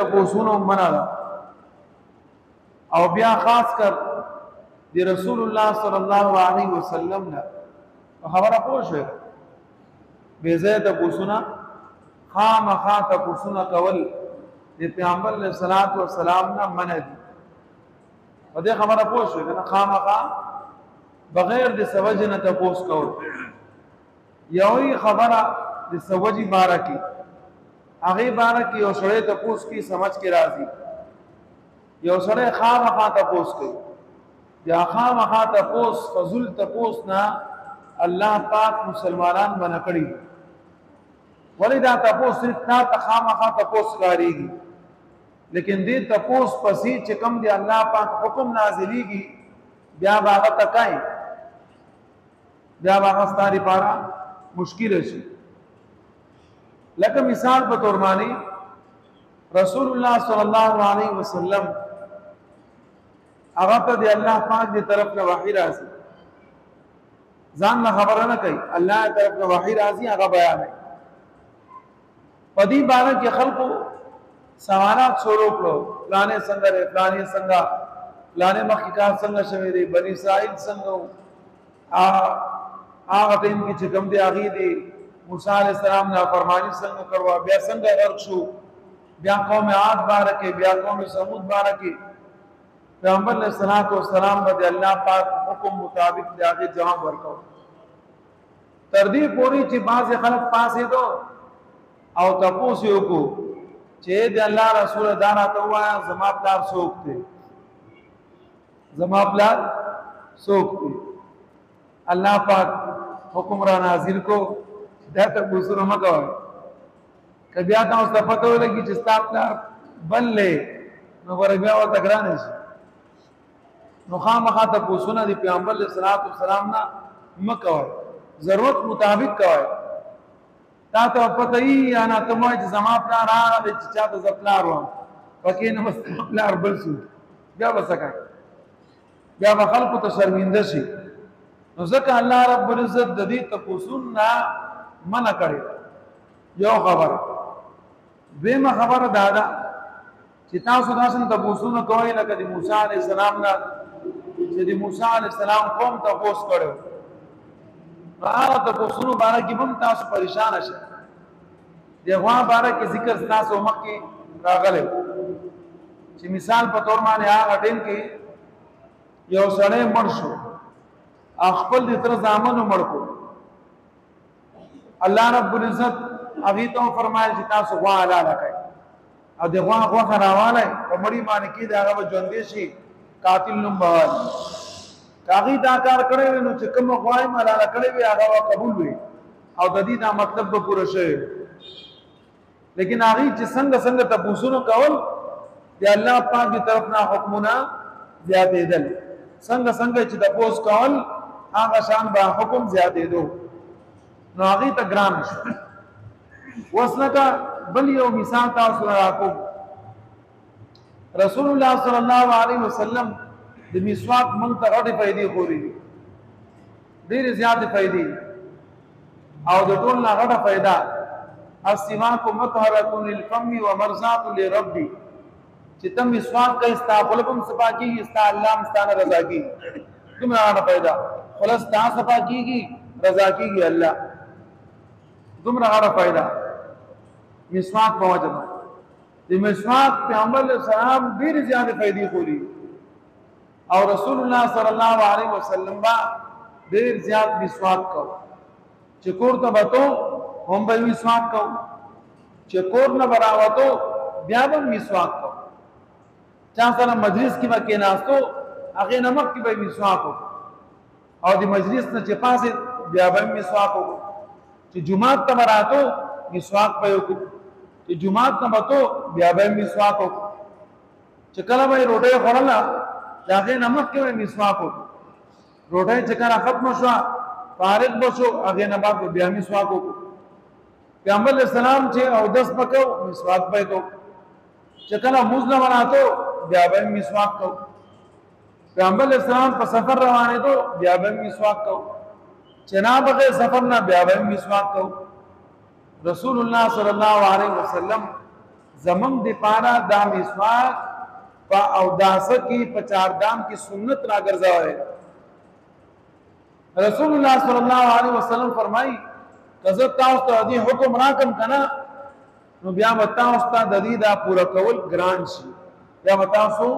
تپوسونو منع ده او بیا خاص کر دی رسول الله صلی الله علیه وسلم نه خبره پوښه بے ځای تپوسونه خامخا تپوسونه کول د پیغمبر علیه الصلاۃ والسلام نه منع دي په دې خبره پوښه کنه خامخا بغیر د سوجه نه تپوس کول یوې خبره د سوجي بارکی هغه بارکی یو سړی تپوس کی سمجھ کې راځي یو سړی خامخا تپوس کوي یا خامخا تپوس فضل تپوس نه الله پاک مسلمانان بنا کړی ولی دا تپوس صرف تا خامخا تپوس کاریږي لیکن دې تپوس پسې چې کوم دی الله پاک حکم نازلېږي بیا باغ تکای بیا باغ ستاري پارا مشکل شي لکه مثال په تور باندې رسول الله صلی الله علیه وسلم هغه ته دی الله پاک دی طرف نه وحی راځي ځان نه خبره نه کوي الله طرف نه وحی راځي هغه بیان کوي په دې باندې کې خلکو سوالات شروع کړو پلانې څنګه لري پلانې څنګه پلانې مخکې کار څنګه شوی دی بنی اسرائیل څنګه هغه ټیم کې چې کوم دی هغه دی موسی علیہ السلام نه فرمانی څنګه کړوا بیا څنګه غرق شو بیا قوم عاد بارکه بیا قوم ثمود بارکه پیغمبر علیہ الصلوۃ والسلام باندې الله پاک حکم مطابق داغه جواب ورکاو تر دې پوری چې باز خلک پاسې دو او تاسو یو کو چې د الله رسول دانا ته وایا زما پلار څوک دی زما پلار څوک دی الله پاک حکم را نازل کو دا ته وسره مګو کبیا تاسو ته پته ولګي چې تاسو پلار بلې نو ورګیا و تګران شي نو خامخا ته پوښتنه دی پیغمبر علیہ الصلوۃ والسلام نه مکو ضرورت مطابق کوي تا ته پته ای انا ته مو چې زما پلار راغلی چې چاته زپلار و پکې نو مستقلار بل شو بیا وسکه بیا خلکو ته شرمنده شي نو ځکه الله رب العزت د دې تپوسون نه منع کړی یو خبره دیمه خبره دادا چې تاسو تاسو تپوسونه کوي لکه د موسی علیہ السلام نه چې د موسی علیہ السلام قوم تپوس کړو هغه تپوسونو باندې کې هم تاسو پریشان شئ دغه باندې کې ذکر تاسو مکه راغله چې مثال په تور باندې هغه ټیم کې یو سړی مړ شو خپل د تر زامنو مړ کو الله رب العزت هغه ته فرمایي چې تاسو غوا اعلی کړئ او دغه غوا خراواله په مړی باندې کې داغه ژوندې شي قاتل نوم بوال کاغی دا کار کړی نو چې کوم غوای مالا کړی وي هغه قبول وي او د دې دا مطلب به پوره شي لیکن هغه چې څنګه څنګه تاسو کول دی الله پاک دی طرف نه حکمونه زیاتې دل څنګه څنګه چې تاسو کول هغه شان به حکم زیاتې دو نو هغه ته ګران شي وسنه بل یو مثال تاسو راکو رسول الله صلی الله علیه وسلم د مسواک مونږ ته غټې فائدې خوري ډېرې زیاتې فائدې او د ټول نه غټه فائدہ السواک مطهرة للفم ومرضاة للرب چې تم مسواک کوي ستا خپلم صفا کیږي ستا الله مستانه رضا کیږي کومه غټه فائدہ خلاص تا صفا کیږي رضا کیږي الله دومره غټه فائدہ مسواک په وجه د مسواک پیغمبر اسلام ډېر زیاتې فائدې خوري او رسول الله صلی الله علیه وسلم با ډېر زیات مسواک کو چې کور ته وته هم به مسواک کو چې کور نه براوته بیا به مسواک کو چا سره مجلس کې وکې ناستو هغه نمک کې به مسواک او د مجلس نه چې پاسه بیا به مسواک چې جمعه ته براته مسواک په یو چې جمعه ته وته بیا به مسواک چې کله به روټه خورلا داغه نمک کې مسواک روټه چې کله ختم شو فارغ بشو هغه نه بعد بیا مسواک پیغمبر اسلام چې او 10 پکو مسواک پې کو چې کله مسلمان راته بیا به مسواک کو پیغمبر اسلام په سفر روانه دو بیا به مسواک کو جناب به سفر نه بیا به مسواک کو رسول الله صلی الله علیه وسلم زمن دی پارا دا مسواک پا اوداسه کی پا چاردام کی سنت را گرزاوئے رسول اللہ صلی اللہ علیہ وسلم فرمائی قضت تاوستا دی حکم راکم کنا نو بیا بتاوستا ددی دا پورا کول گران شي بیا بتاوسو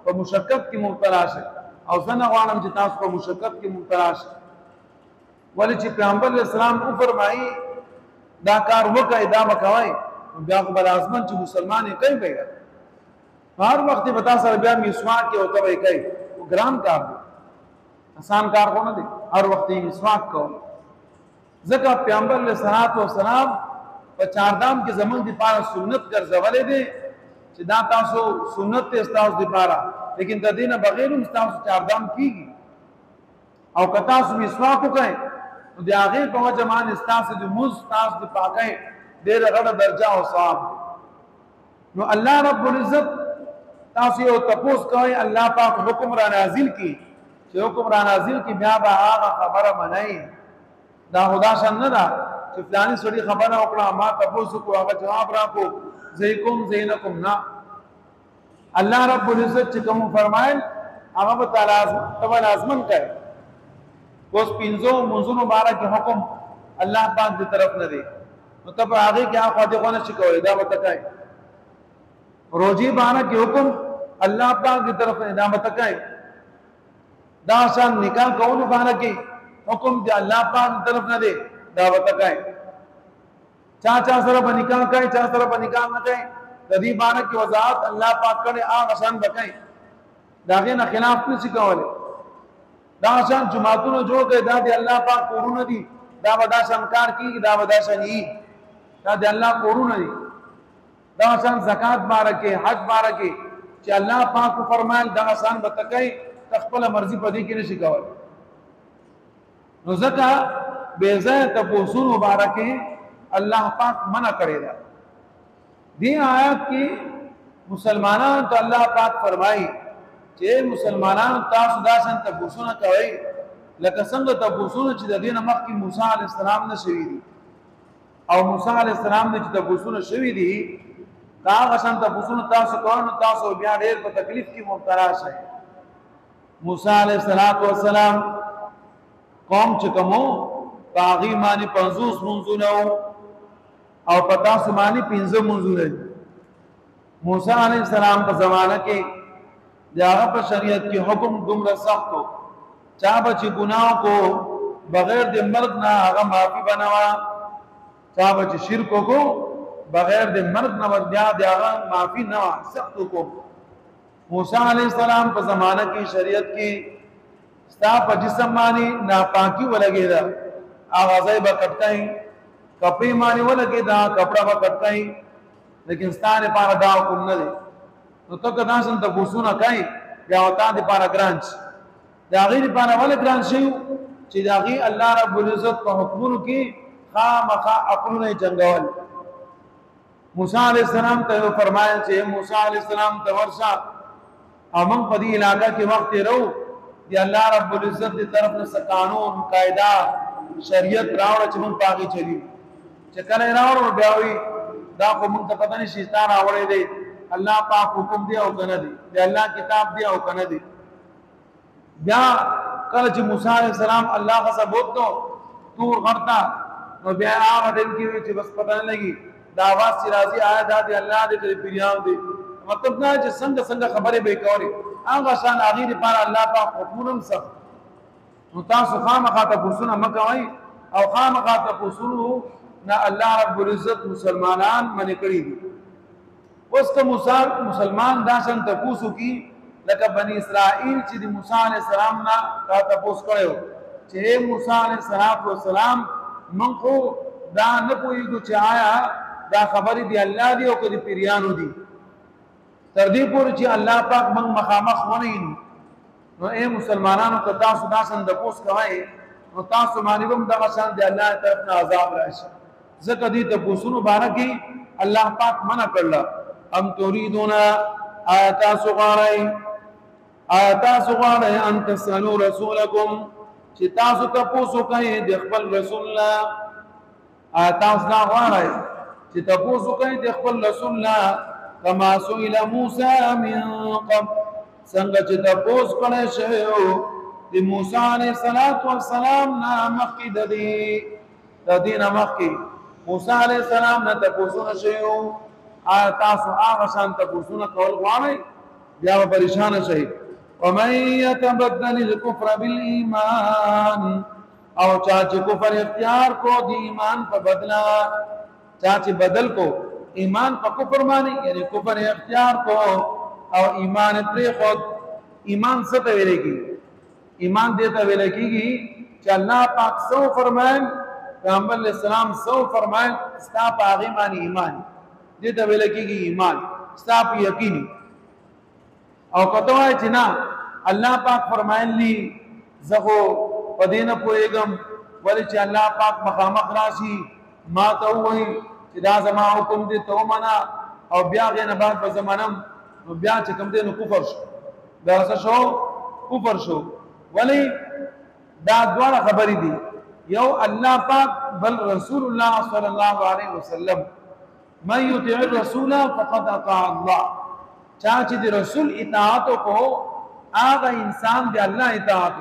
پا مشکت کی مبتلا شي او زنه غواړم چې تاسو په مشکت کې مبتلا شئ ولې چې پیغمبر علیه السلام او فرمایي دا کار وکړئ دا به کوئ بیا خو به لازمن چې مسلمان یې کوي به هر وخت به تا سره بیا مسواک کې ورته به کوي ګران کار دی آسان کار خو نه دی هر وخت یې مسواک کول ځکه پیغمبر علیه السلام په چاردام کې زمونږ دپاره سنت ګرځولی دی چې دا تاسو سنت دی ستاسو دپاره لیکن د دینه بغیر هم ستاسو چاردام کیږي او که تاسو مسواک وکړئ نو د هغې په وجه باندې ستاسو د مونځ ستاسو د پاکۍ ډېره غټه درجه او ثواب نو الله رب العزت تاسو یو تپوس کوئ الله پاک حکم را نازل کی چې حکم را نازل کی بیا به هغه خبره منئ دا خدا شان نه ده چې فلاني سړي خبره وکړه ما تپوس وکړو هغه جواب راکړو زه یې کوم زه یې نه کوم نه اللہ رب العزت چکم فرمائل هغه به تعالی لازمن کوي اوس پنځو منځونو باره کې حکم الله پاک دی طرف نه دی نو تب هغه کې هغه خاطر نه شي کوي دا وتکای روزي باره کې حکم الله پاک دی طرف نه دا وتکای دا شان نکاح کول باره کې حکم دی الله پاک دی طرف نه دی دا وتکای چا سره به نکاح کوي چا سره به نکاح نه کوي تدی باندې کی وضاحت الله پاک کړي هغه شان بکای داغه نه خلاف نشي کولای دا شان جماعتونو جوړ کړي دا دی الله پاک کورونه دي دا ودا شان کار کیږي دا ودا شان یي دا دی الله کورونه دي دا شان زکات بارکه حج بارکه چې الله پاک فرمایل دا شان بتکای خپل مرضی پدې کې نشي کولای نو زکه بے ځای تپوسونو مبارکه الله پاک منع کړی دا دی آیات کی مسلمانان تو اللہ پاک فرمائی چې مسلمانان تاسو داسن تپوسونه کوي لکه څنګه تپوسونه چې د دینه مخکې موسی علیه السلام نه شوي دي او موسی علیه السلام نه چې تپوسونه شوي دي هغه شان تپوسونه تاسو کوئ نو تاسو بیا ډېر په تکلیف کې مبتلا شئ موسی علیه السلام قوم چې کوم په هغې باندې 50 منځونه او پتا سمانی 15 منظور موسی علیہ السلام په زمانہ کې داغه په شریعت کې حکم دومره سخت ہو چا بچ گناہوں کو بغیر د مرد نہ هغه معافی بنوا چا بچ شرک کو بغیر د مرد نہ ورجا داغه معافی نہ سخت کو موسی علیہ السلام په زمانہ کې شریعت کې ستا په جسم باندې ناپاکی ولګی دا آوازای به کټکای کپڑے مانی ولګي دا کپڑا به کټکای لیکن ستاره پارا دا کوم نه دي نو تو کدا سن ته بوسونه کوي بیا وتا دي پارا ګرانچ دا غیر پارا ول ګران شي چې دا غي الله رب العزت په حکمونو کې خامخا عقلونه جنگول موسی علیہ السلام ته فرمایل چې موسی علیہ السلام ته ورشا امن په دې علاقہ کې وخت رو دی الله رب العزت دی طرف نه قانون قاعده شریعت راوړ چې مون پاګی چلی چې کله راوړو بیا وی دا خو مونږ ته پته نشي ستاره راوړې دی الله پاک حکم دی او کنه دی دی الله کتاب دی او کنه دی بیا کله چې موسی علیہ السلام الله کا ثبوت نو تور غرتا نو بیا هغه دین کې چې بس پته نه لګي دا आवाज چې راځي آیا دا دی الله دې کړي پیریان دی مطلب دا چې څنګه خبره به کوي هغه شان هغه لپاره الله پاک حکمونه سخت نو تاسو خامخا تپوسونه مکوئ او خامخا تپوسونه نه الله رب العزت مسلمانان منع کړي دي اوس که مسلمان داسن تپوسو کی لکه بنی اسرائیل چې د موسی علیہ السلام نه دا تپوس کړو چې موسی علیہ السلام من خو دا نه پوهیږو چې آیا دا خبرې دی الله دی او کدي پیریانو دي تر دې پورې چې الله پاک من مخامخ ونه نو اے مسلمانانو که تاسو داسن تپوس کوئ نو تاسو باندې هم دغه شان دی الله طرف نه عذاب راشي ځکه دې تپوسونو باره کې الله پاک منع کړل ام تريدون آیات غواړئ ان تسألوا رسولکم چې تاسو تپوسو کوئ د خپل رسول الله تاسو دا غواړئ چې تپوسو کوئ د خپل رسول الله کما سئل موسی من قبل څنګه چې تاسو کړه شوی د موسی علیه السلام نه مخکې د دې نه مخکې موسی علیه السلام نه تاسو شوی تاسو هغه شان تاسو کول غواړئ بیا پریشان شئ ومن يتبدل الكفر بالإيمان او چاچه کفر اختیار کو دی ایمان په بدلا چاچه بدل کو ایمان په کفر مانی یعنی کفر اختیار کو او ایمان پر خود ایمان څه ته ویل کی ایمان دیتا ویل کیږي چې الله پاک سو فرمایي پیغمبر اسلام سو فرمایي ستا په هغه معنی ایمان دیتا ویل کیږي ایمان ستا په یقین او کته وای چې نه الله پاک فرمایلی زغو پدینه پویګم ولې چې الله پاک مخامخ راشي ما ته وای چې دا زما حکم دي ته منا او بیا غې نه بعد په زمانم نو بیا چې کوم دې نو کفر شو دا څه شو کفر شو ولی دا دواړه خبرې دي یو الله پاک بل رسول الله صلی الله علیه وسلم من یطیع الرسول فقد اطاع الله چا چې د رسول اطاعت کو هغه انسان دی الله اطاعت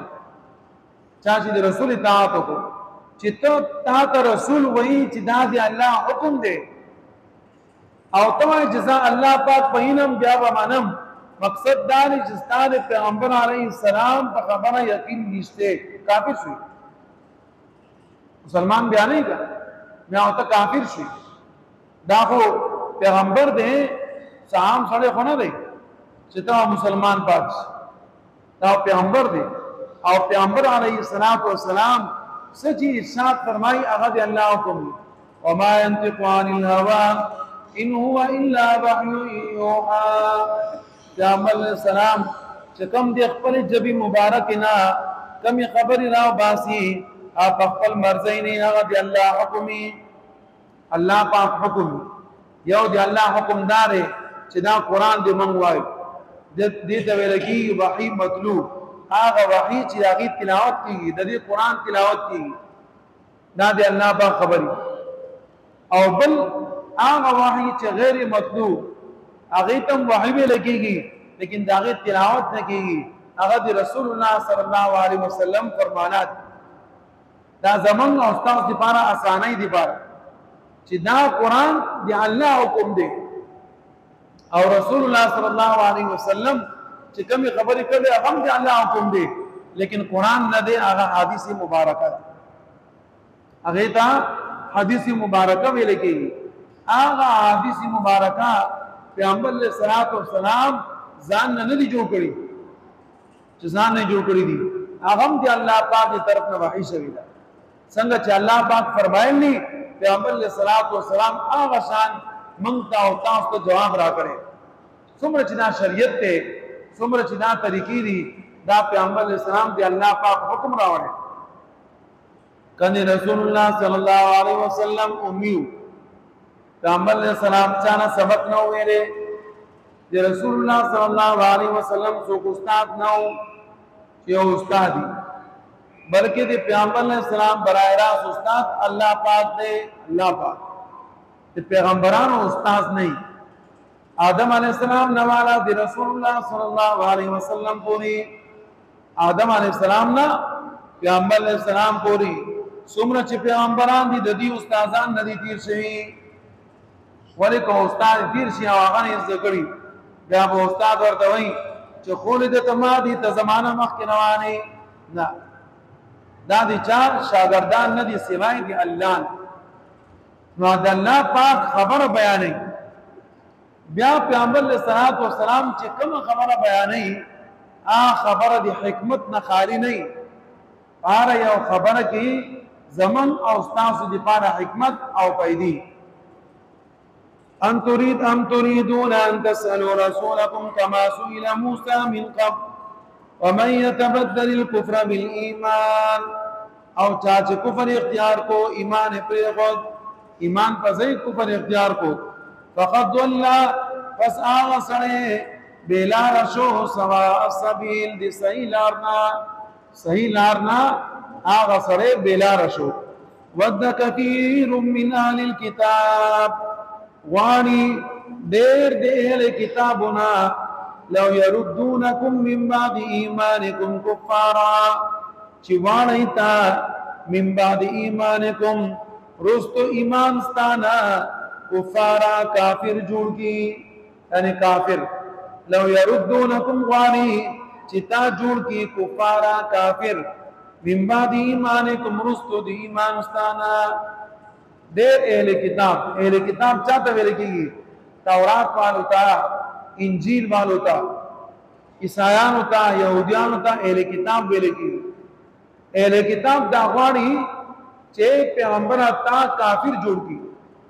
چا چې د رسول اطاعت کو چې ته رسول وایي چې دا دی الله حکم دی او ته جزاء الله پاک پهینم بیا به منم مقصد دا دی چې ستاسو پیغمبر علیه السلام په خبره یقین نشته کافر شي مسلمان بیا نه کا بیا او ته کافر شي دا خو پیغمبر دی سام سره خو نه دی چې ته مسلمان پات دا پیغمبر دی او پیغمبر علیه السلام سچی ارشاد فرمای هغه دی الله حکم وما ينطق عن الهوى ان هو الا وحي يوحى پیغمبر السلام چې کوم دی خپل جبی مبارک نه کم خبر راو باسی اپ خپل مرزي نه هغه دی الله حکم الله پاک حکم یو دی الله حکم دار چې دا قران دی مونږ وایو دې ته ویل کی وحی مطلوب هغه وحی چې هغه تلاوت کیږي د دې قران تلاوت کیږي دا دی الله په خبري او بل هغه وحی چې غیر مطلوب هغه تم وحی به لګيږي لیکن دا هغه تلاوت نه کیږي هغه دی رسول الله صلی الله علیه وسلم فرمانات دا زمون او استاد لپاره اسانای دي بار چې دا قران دی الله حکم دی او رسول الله صلی الله علیه وسلم چې کومه خبرې کړي هغه دی الله حکم دی لیکن قران نه دی هغه حدیث مبارکه هغه ته حدیث مبارکه ویل کېږي هغه حدیث مبارکه پیغمبر علیه السلام ځان نه دی جوړ کړی چې ځان نه جوړ کړی دي هغه دی الله پاک دی طرف نه وحی شوی دا څنګه چې الله پاک فرمایلی پیغمبر علیه السلام هغه شان مونږ ته او تاسو ته جواب را کړي څومره چې دا شریعت ته څومره چې دا طریقې دي دا پیغمبر علیه السلام دی الله پاک حکم راوړي کنه رسول الله صلی الله علیه وسلم امیو پیغمبر علیه السلام چانه سبق نو ویلې دی رسول الله صلی الله علیه وسلم څوک استاد نو یو استاد بلکې دی پیغمبر علیه السلام برای راست استاد الله پاک دی الله پاک دی پیغمبرانو استاد نه آدم علیہ السلام نوالا دی رسول اللہ صلی اللہ علیہ وسلم پوری آدم علیہ السلام نا پیغمبر علیہ السلام پوری سمرہ چی پیغمبران دی دی استازان ندی تیر شوی ولی کو استاد تیر شوی آغان ازدکڑی بیا با استاد ورطوئی چی خولی دی تما دی تا زمانہ مخی نوانی نا دا دی چار شاگردان ندی سوائی دی اللہ نو دا اللہ پاک خبر بیانی بیا پیغمبر علیہ السلام چې کوم خبره بیانې خبره د حکمت نه خالی نه هر یو خبره کې زمن او استاد د لپاره حکمت او فائدې ام تريدون ان تسالوا رسولكم كما سئل موسى من قبل ومن يتبدل الكفر بالايمان او چا چې کفر اختیار کو ایمان پر خود ایمان په ځای کفر اختیار کو فقد ضل پس آغا سڑے بیلا رشو سواء السبیل دی صحیح لارنا آغا سڑے بیلا رشو ود کثیر من اہل الكتاب وانی دیر دے اہل کتابنا لو یردونکم من بعد ایمانکم کفارا چوانی تا من بعد ایمانکم رستو ایمان ستانا کفارا کافر جوڑ کی یعنی کافر لو یردونکم غانی چتا جوڑ کی کفارا کافر من بعد ایمانکم رستو دی ایمان ستانا دیر اہل کتاب چاہتا ویلے کی تورات والو تا انجیل والو تا عیسائیانو تا یہودیانو تا اہل کتاب ویلے کی اہل کتاب دا غواړي چې پیغمبر تا کافر جوړ کی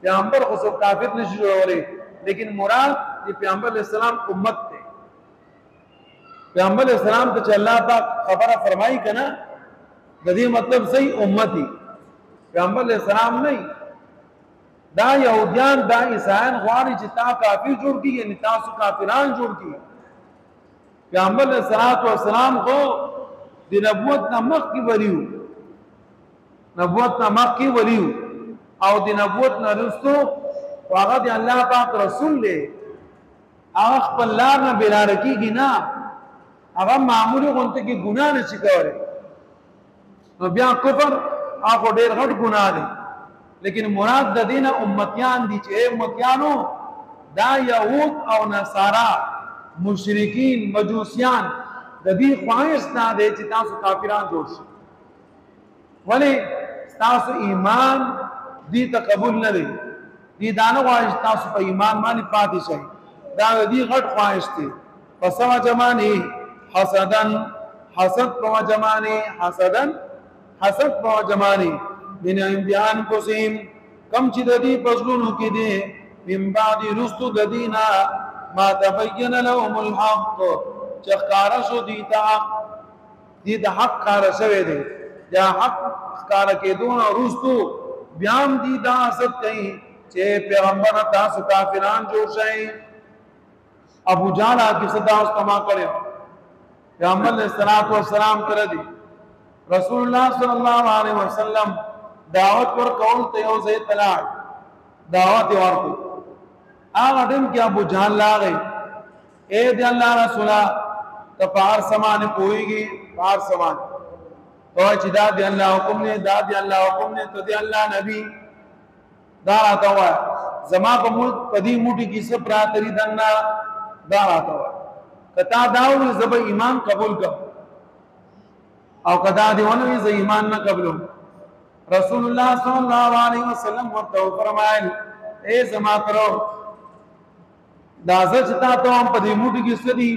پیغمبر خو کافر نشي جوړولې لیکن مراد دی پیغمبر علیہ السلام امت تے پیغمبر علیہ السلام ته اللہ پاک خبر فرمائی کنا دې مطلب صحیح امتی پیغمبر علیہ السلام نہیں دا یہودیان دا عیسائیان غواړي چې تا کافر جوړ کی یعنی تاسو کافران جوړ کی پیغمبر علیہ السلام کو دی نبوت نمک کی ولیو نبوت نمک کی ولیو او دی نبوت نرستو واغا دی اللہ پاک رسول لے آغا خپل لار نا بلارکی گی نا آغا معمولی غنطے کی گناہ نشی کورے نو بیا کفر آخو دیر غٹ گناہ دے لیکن مراد دا دینا امتیان دی چھے امتیانو دا یہود او نصارا مشرکین مجوسیان دا دی خواہش نا دے چی تاسو کافران جوڑ شو ولی تاسو ایمان دی تقبول نہ دے دی دانو خواہش تاسو پا ایمان مانی پاتی شاہی دا دی غٹ خواہش تی فسوا جمانی حسدن حسد پوا جمانی حسدن حسد پوا جمانی من امتحان قسیم کم چی دی پسلونو کی دے من بعد رستو دینا ما تبین لهم الحق چخکارشو دیتا حق دیتا حق کارشوے دے یا حق کار کے دون رستو بیام دیتا حسد کہیں چھے پیغمبر تاسو کافران جو شائیں ابو جالا کی صدا استماع کرے پیغمبر علیہ السلام کر دی رسول اللہ صلی اللہ علیہ وسلم دعوت پر قول تیوز اطلاع دعوت ورکو آغا دن کیا ابو جہل لاغے اے دی اللہ رسولہ تا پار سمان پوئی گی پار سمان تو اچھی دا دی اللہ حکم نے دا دی اللہ حکم نے تو دی اللہ نبی دار آتا ہوا ہے زمان کا ملک قدیم موٹی کی سب راتری دننا دار آتا ہوا ہے کتا داوری زب ایمان قبول کر او کتا دیونوی زب ایمان نہ قبلوں رسول اللہ صلی اللہ علیہ وسلم ورطو فرمائل اے زمان کرو دازر چتا تو ہم پدی موٹی کی صدی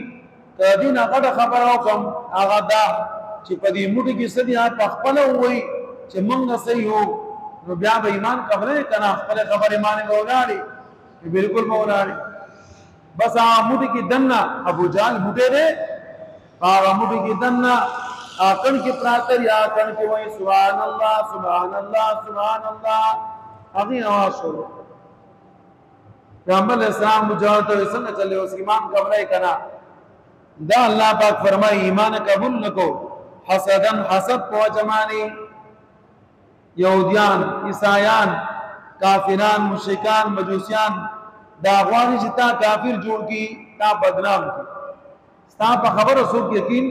قدین اقڑ خبر کم آغا دا چی پدی موٹی کی صدی آپ اخپلو ہوئی چی منگ صحیح ہو نو بیا با ایمان قبلے کنا اخپل خبر ایمان مولالی بلکل مولالی بس آغا موٹی کی دننا ابو جال موٹے دے آغا موٹی کی دننا آکن کی پراتر یا آکن کی وہی سبحان اللہ سبحان اللہ سبحان اللہ اگی آواز شروع پیغمبر علیہ السلام مجھولتا ہوئی سنگ چلے اس ایمان قبلے کنا دا اللہ پاک فرمائی ایمان قبول نکو حسدن حسد پو جمانی یہودیان عیسائیان کافران مشرکان مجوسیان داغوانی جتا کافر جوڑ کی تا بدنام کی ستا پا خبر رسول کی یقین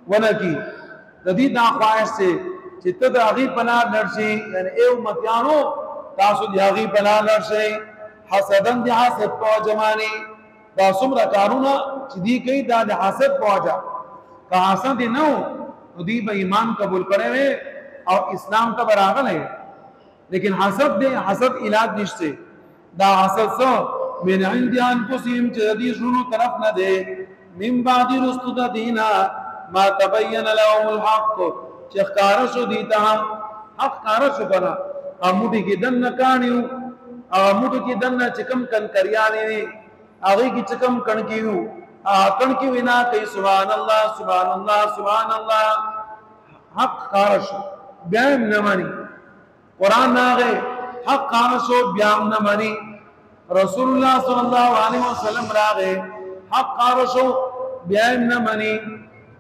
ونہ کی ردی دا خواہش سے چتا دا اغی پناہ لرشی یعنی اے امتیانو تاسو دی اغی پناہ لرشی حسدن دی حسد پو جمانی دا سمرا کارونا چی دی کئی دا دی حسد پو جا کہ حسد دی نو تو دی با ایمان قبول کرے ہوئے اور اسلام کا براغل ہے لیکن حسد دے حسد علاج نشتے دا حسد سو من عندی انفسهم چی دی شنو طرف نہ دے من بعد رستو دا دینا ما تبین لهم الحق چی اخکارشو دیتا حق کارشو کنا اموٹی کی دن نکانیو اموٹی کی دن چکم کن کریانی نی آغی کی چکم کنکیو کنکیو انا کئی سبحان اللہ سبحان اللہ سبحان اللہ حق کارشو بیام نمانی قرآن ناغے حق کارشو بیام نمانی رسول اللہ صلی اللہ علیہ وسلم راغے حق کارشو بیام نمانی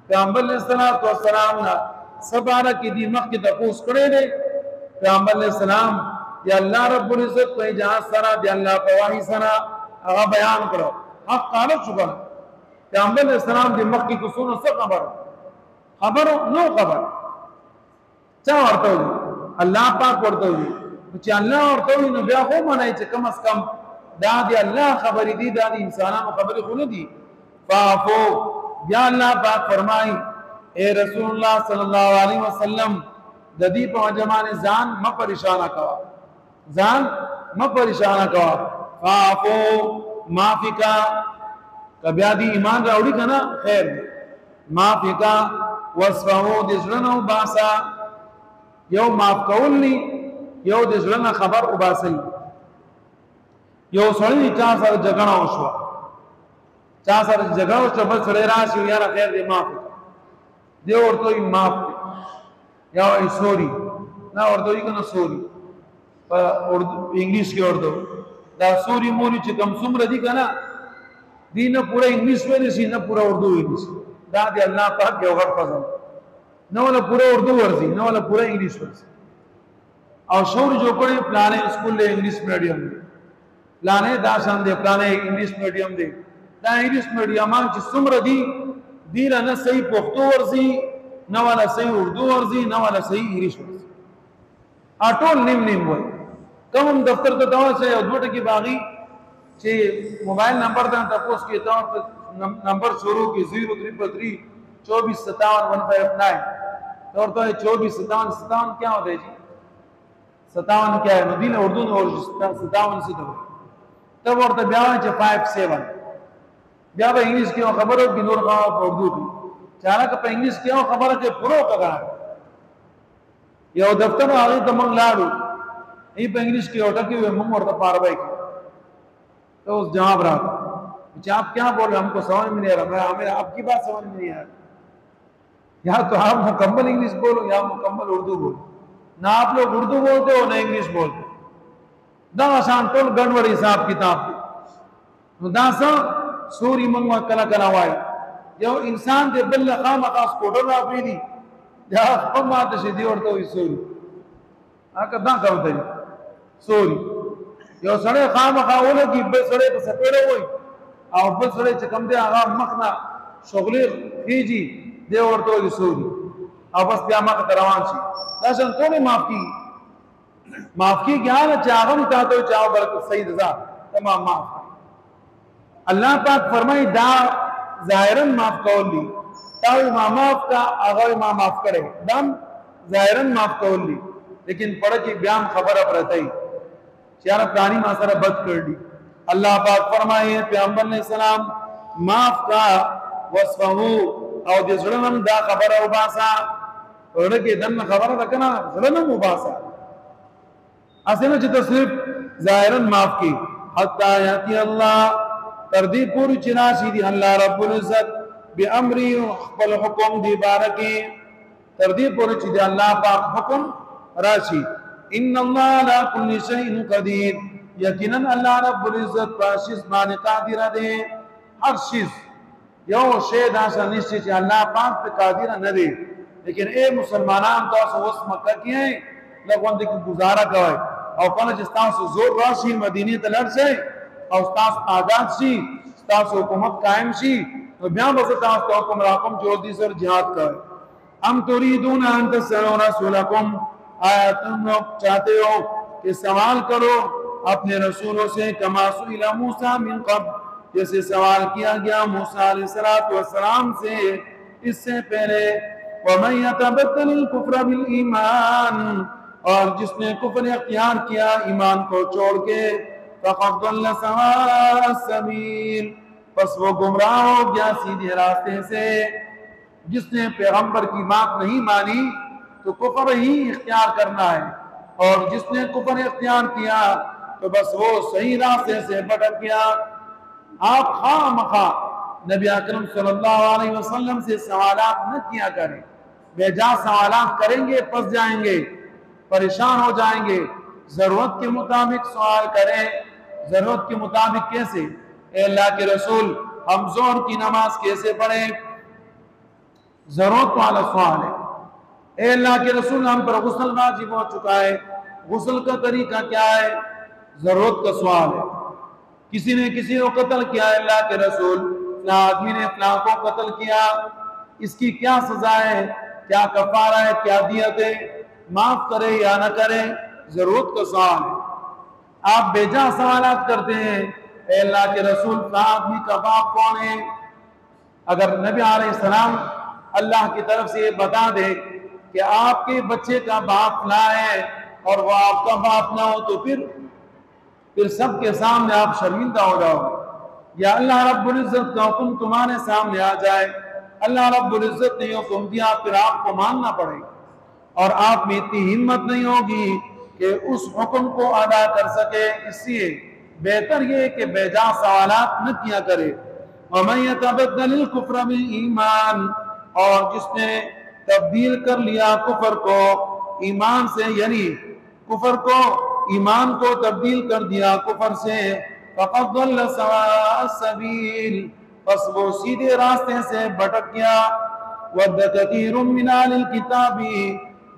پیغمبر علیہ السلام نا سبارہ کی دی مخ کی تقوس کرے دے پیغمبر علیہ السلام یا اللہ رب العزت پہ جہاں سرا دی اللہ پواہی سرا اغا بیان کرو حق قالت شکر پیغمبر علیہ السلام دی مکی کسونو سا خبر نو خبر چا ورته وي الله پاک ورته وي چې الله ورته وي نو بیا خو منای چې کم از کم دا دی الله خبرې دي دا دی انسانانو خبرې خو نه دي فاعفو بیا الله پاک فرمای اے رسول الله صلی الله علیه وسلم د دې په جمانه ځان م پریشان کوا ځان م پریشان کوا فاعفو معافی کا کبیا دی ایمان راوړي کنه خیر معافی کا وصفو د ژوندو باسا یو معاف کولی یو د ژوند خبر وباسي یو سړی چا سره جګړه وشو چا سره جګړه وشو بل سړی راشي یاره خیر دې معاف دی ورته یې معاف یا ای سوري نا ورته یې کنه سوري په اردو انګلیش کې ورته دا سوري موري چې کوم څومره دي کنه دینه پورا انګلیش ویل شي نه پورا اردو ویل شي دا دی الله پاک یو غټ فضل نو ولا پورا اردو ورزي نو ولا پورا انګلیش ورزي او شور جو کړي پلانې سکول له انګلیش میډیم دی پلانې دا شان دی پلانې انګلیش میډیم دی دا انګلیش میډیم چې څومره دی دیره نه صحیح پښتو ورزي نو ولا صحیح اردو ورزي نو ولا صحیح انګلیش ورزي اټول نیم وای کوم دفتر ته دا چې یو دوټه کې باغی چې موبایل نمبر ته تاسو کې تا نمبر شروع کې 033 24 57 159 اور تو 24 57 57 کیا ہوتا ہے جی 57 کیا ہے مدینہ اردو میں اور 57 سے تو تب اور تو بیاہ ہے 57 بیاہ با انگلیس کیوں خبر ہو کہ نور خواہ اردو کی چانا کہ پہ انگلیس کیوں خبر ہے کہ پرو کا کہا ہے یا دفتر میں آگئی تو منگ لاڑو یہ پہ انگلیس کی ہوتا کہ وہ منگ اور تو پاروائی کی تو اس جہاں برا تھا آپ کیا بول رہے ہم کو سمجھ میں نہیں رہا ہمیں آپ کی بات سمجھ میں نہیں آیا یا تو آپ مکمل انگلیش بولو یا مکمل اردو بولو نہ آپ لوگ اردو بولتے ہو نہ انگلیش بولتے دا آسان ٹول گڑبڑ حساب کتاب دی دا سا سوری منگوا کلا کلا وائی جو انسان دے بل خام اقاس کوٹر را پیدی یا خم آتا شدی ورطا ہوئی سوری آکا دا کرو تری سوری جو سڑے خام اقاولو کی بل سڑے پس پیڑے ہوئی او بل سڑے چکم دے آغا مخنا شغلی خیجی دے ورطا ہوئی سوری او بس بیا ماں کا روان شی داشن کونے معاف کی کیا نا چاہم تاہتو چاہو برکت سید ازا تمام معاف کی اللہ پاک فرمائی دا ظاہرن معاف کول لی تاو امام معاف کا آغا امام معاف کرے دم ظاہرن معاف کول لی لیکن پڑھا کی بیان خبر اپ رہتا ہی چیارہ پرانی ماسرہ بد کر لی اللہ پاک فرمائے پیغمبر علیہ السلام معاف کا وصفہو او دے ظلمم دا خبر او باسا اور کہ دن خبر رکھنا ظلمم او باسا اسے چھ تصریف ظاہرن معاف کی حتی آیاتی اللہ تردی پوری چناسی دی اللہ رب العزت بی امری اخبر حکم دی بارکی تردی پوری چی دی اللہ پاک حکم راشی ان اللہ لا کل شئین قدیر یقیناً اللہ رب العزت پاشیز مانے قادرہ دے ہر شیز یو شید آسا نشتی چی اللہ پاک پہ قادرہ نہ دے لیکن اے مسلمانان تو اسا وست مکہ کی ہیں لگوان دے کی گزارہ کوئے او کنا جستان سے زور راشی مدینی تلر سے او ستاس آزاد شی ستاس حکومت قائم شی تو بیان بسطاس تو حکم راکم جلدی سر جہاد کرے ام تریدون ان تسرون رسولکم آیا تم لوگ چاہتے ہو کہ سوال کرو اپنے رسولوں سے کما سئل موسیٰ من قبل جیسے سوال کیا گیا موسیٰ علیہ السلام سے اس سے پہلے وَمَنْ يَتَبَدَّلِ الْكُفْرَ بِالْإِيمَانِ اور جس نے کفر اختیار کیا ایمان کو چھوڑ کے فَقَدْ ضَلَّ سَوَاءَ السَّبِيلِ پس وہ گمراہ ہو گیا سیدھے راستے سے جس نے پیغمبر کی بات نہیں مانی تو کفر ہی اختیار کرنا ہے اور جس نے کفر اختیار کیا تو بس وہ صحیح راستے سے بھٹک گیا آپ خواہ مخواہ نبی اکرم صلی اللہ علیہ وسلم سے سوالات نہ کیا کریں بے جا سوالات کریں گے پس جائیں گے پریشان ہو جائیں گے ضرورت کے مطابق سوال کریں ضرورت کے مطابق کیسے اے اللہ کے رسول ہم ظہر کی نماز کیسے پڑھیں ضرورت والا سوال ہے اے اللہ کے رسول ہم پر غسل واجب ہو چکا ہے غسل کا طریقہ کیا ہے ضرورت کا سوال ہے کسی نے کسی کو قتل کیا، اللہ کے رسول فلاں آدمی نے فلاں کو قتل کیا، اس کی کیا سزا ہے، کیا کفارہ ہے، کیا دیت ہے، معاف کرے یا نہ کرے، ضرورت کا سوال ہے۔ آپ بے جا سوالات کرتے ہیں، اے اللہ کے رسول فلاں آدمی کا باپ کون ہے؟ اگر نبی علیہ السلام اللہ کی طرف سے یہ بتا دے کہ آپ کے بچے کا باپ فلاں ہے اور وہ آپ کا باپ نہ ہو، تو پھر سب کے سامنے آپ شرمندہ ہو جاؤ گے۔ یا اللہ رب العزت کا حکم تمہارے سامنے آ جائے، اللہ رب العزت نے حکم دیا، پھر آپ کو ماننا پڑے گا، اور آپ میں اتنی ہمت نہیں ہوگی کہ اس حکم کو ادا کر سکے۔ اس لیے بہتر یہ ہے کہ بے جا سوالات نہ کیا کرے۔ وَمَن يَتَبَدَّلِ الْكُفْرَ بِالْإِيمَانِ، اور جس نے تبدیل کر لیا کفر کو ایمان سے، یعنی کفر کو ایمان کو تبدیل کر دیا کفر سے، فَقَدْ ضَلَّ سَوَاءَ السَّبِيلِ، پس وہ سیدھے راستے سے بھٹک گیا۔ وَدَّ كَثِيرٌ مِّنْ أَهْلِ الْكِتَابِ،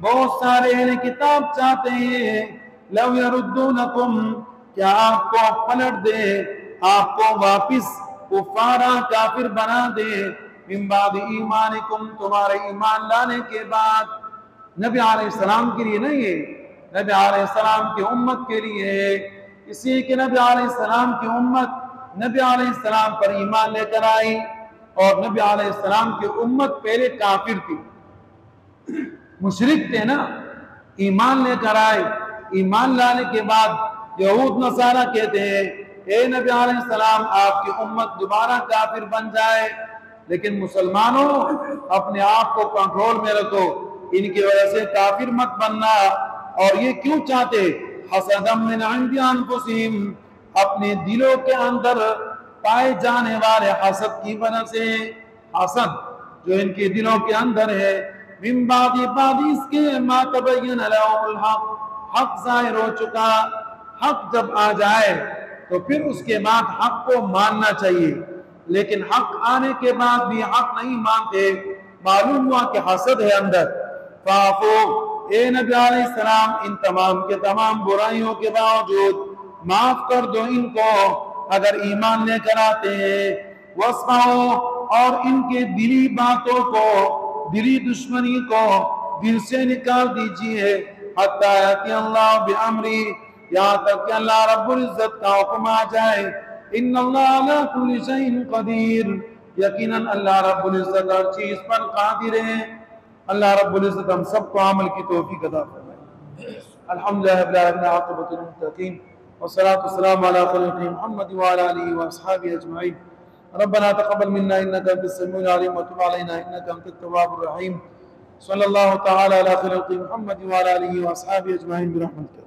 بہت سارے اہل کتاب چاہتے ہیں، لَوْ يَرُدُّونَكُمْ، کیا آپ کو پلٹ دے، آپ کو واپس کفارا کافر بنا دے، من بعد ایمانکم، تمہارے ایمان لانے کے بعد۔ نبی علیہ السلام کے لیے نہیں ہے، نبی علیہ السلام کی امت کے لیے ہے، اس لیے کہ نبی علیہ السلام کی امت نبی علیہ السلام پر ایمان لے کر آئی، اور نبی علیہ السلام کی امت پہلے کافر تھی، مشرک تھے نا، ایمان لے کر آئے۔ ایمان لانے کے بعد یہود نصارہ کہتے ہیں اے نبی علیہ السلام آپ کی امت دوبارہ کافر بن جائے، لیکن مسلمانوں اپنے آپ کو کنٹرول میں رکھو، ان کی وجہ سے کافر مت بننا۔ اور یہ کیوں چاہتے؟ حسدا من عند انفسہم، اپنے دلوں کے اندر پائے جانے والے حسد کی وجہ سے، حسد جو ان کے دلوں کے اندر ہے، من بعد اس کے ما تبین لهم الحق، حق ظاہر ہو چکا، حق جب آ جائے تو پھر اس کے بعد حق کو ماننا چاہیے، لیکن حق آنے کے بعد بھی حق نہیں مانتے، معلوم ہوا کہ حسد ہے اندر۔ فاعفو، اے نبی علیہ السلام ان تمام کے تمام برائیوں کے باوجود معاف کر دو ان کو اگر ایمان لے کر آتے ہیں، واسمعوا، اور ان کے دلی باتوں کو، دلی دشمنی کو دل سے نکال دیجئے، حتی یاتی اللہ بامری، یہاں تک کہ اللہ رب العزت کا حکم آ جائے۔ ان اللہ علی کل شیء قدیر، یقیناً اللہ رب العزت ہر چیز پر قادر ہے۔ اللہ رب العزت ہم سب کو عمل کی توفیق عطا فرمائے۔ الحمدللہ رب العالمین، عاقبۃ للمتقین، والصلاة والسلام علی خلیلہ محمد وعلی آلہ واصحابہ اجمعین۔ ربنا تقبل منا انك انت السميع العليم وتب علينا انك انت التواب الرحيم۔ صلی اللہ تعالی علی خلیلہ محمد وعلی آلہ واصحابہ اجمعین برحمتک۔